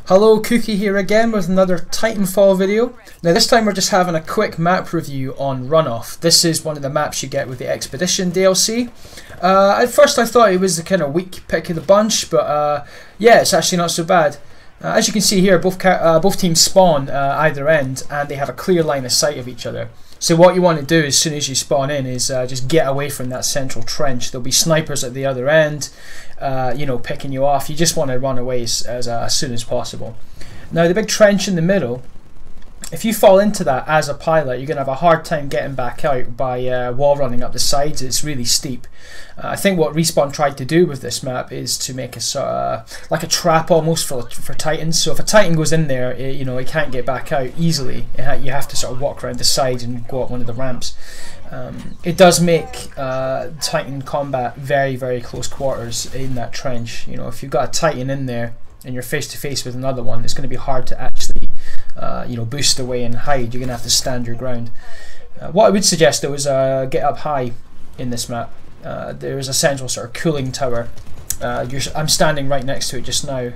Hello, Cookie here again with another Titanfall video. Now this time we're just having a quick map review on Runoff. This is one of the maps you get with the Expedition DLC. At first I thought it was the kind of weak pick of the bunch, but yeah, it's actually not so bad. As you can see here, both teams spawn either end, and they have a clear line of sight of each other. So what you want to do as soon as you spawn in is just get away from that central trench. There'll be snipers at the other end, you know, picking you off. You just want to run away as soon as possible. Now the big trench in the middle, if you fall into that as a pilot, you're going to have a hard time getting back out by wall running up the sides. It's really steep. I think what Respawn tried to do with this map is to make a sort of like a trap almost for Titans. So if a Titan goes in there, you know, it can't get back out easily. You have to sort of walk around the sides and go up one of the ramps. It does make Titan combat very, very close quarters in that trench. You know, if you've got a Titan in there and you're face to face with another one, it's going to be hard to actually you know, boost away and hide. You're going to have to stand your ground. What I would suggest though is get up high in this map. There is a central sort of cooling tower. I'm standing right next to it just now.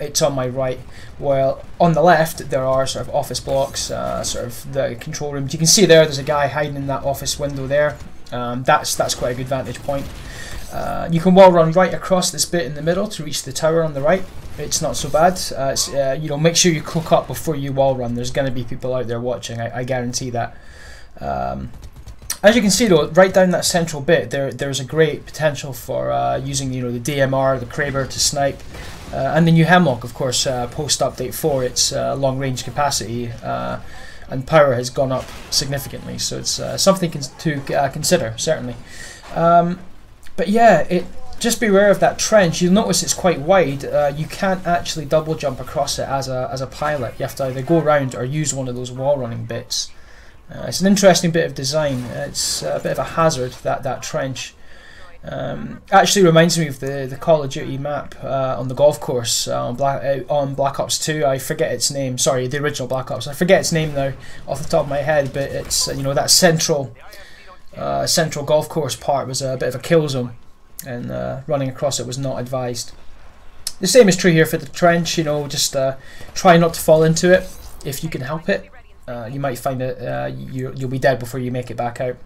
It's on my right. While on the left there are sort of office blocks, sort of the control rooms. You can see there's a guy hiding in that office window there. That's quite a good vantage point. You can wall run right across this bit in the middle to reach the tower on the right. It's not so bad. You know, make sure you cloak up before you wall run. There's going to be people out there watching. I guarantee that. As you can see though, right down that central bit, there's a great potential for using, you know, the DMR, the Kraber to snipe, and the new HEMLOK, of course, post update 4. Its long range capacity and power has gone up significantly. So it's something to consider, certainly. But yeah, just beware of that trench. You'll notice it's quite wide. You can't actually double jump across it as a pilot. You have to either go around or use one of those wall running bits. It's an interesting bit of design. It's a bit of a hazard, that trench. Actually reminds me of the Call of Duty map on the golf course on Black Ops 2. I forget its name. Sorry, the original Black Ops. I forget its name now off the top of my head. But it's you know, that central golf course part was a bit of a kill zone, and running across it was not advised. The same is true here for the trench. You know, just try not to fall into it if you can help it. You might find that you'll be dead before you make it back out.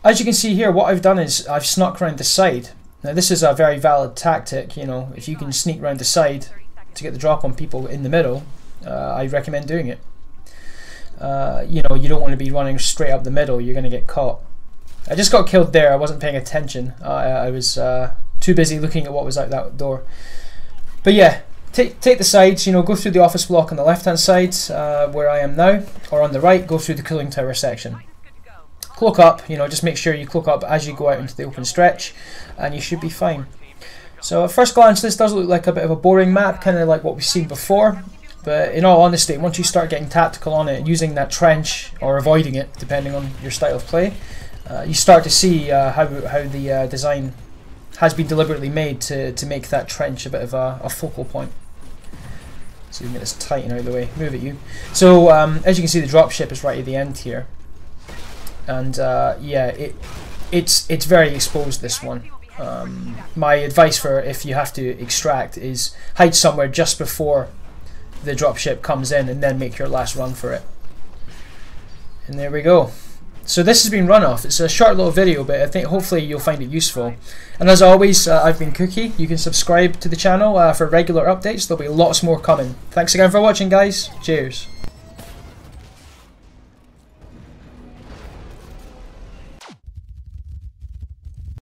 As you can see here, what I've done is I've snuck around the side. Now this is a very valid tactic. You know, if you can sneak around the side to get the drop on people in the middle, I recommend doing it. You know, you don't want to be running straight up the middle. You're going to get caught. I just got killed there. I wasn't paying attention. I was too busy looking at what was out that door. But yeah, take the sides. You know, go through the office block on the left hand side where I am now, or on the right, go through the cooling tower section. Cloak up. You know, just make sure you cloak up as you go out into the open stretch, and you should be fine. So at first glance, this does look like a bit of a boring map, kind of like what we've seen before. But in all honesty, once you start getting tactical on it, using that trench or avoiding it, depending on your style of play, you start to see how the design has been deliberately made to make that trench a bit of a focal point. So we can get this Titan out of the way. Move it, you. So as you can see, the dropship is right at the end here, and yeah, it's very exposed, this one. My advice for if you have to extract is hide somewhere just before the dropship comes in, and then make your last run for it. And there we go. So this has been Runoff. It's a short little video, but I think hopefully you'll find it useful. And as always, I've been Cookie. You can subscribe to the channel for regular updates. There'll be lots more coming. Thanks again for watching, guys. Cheers.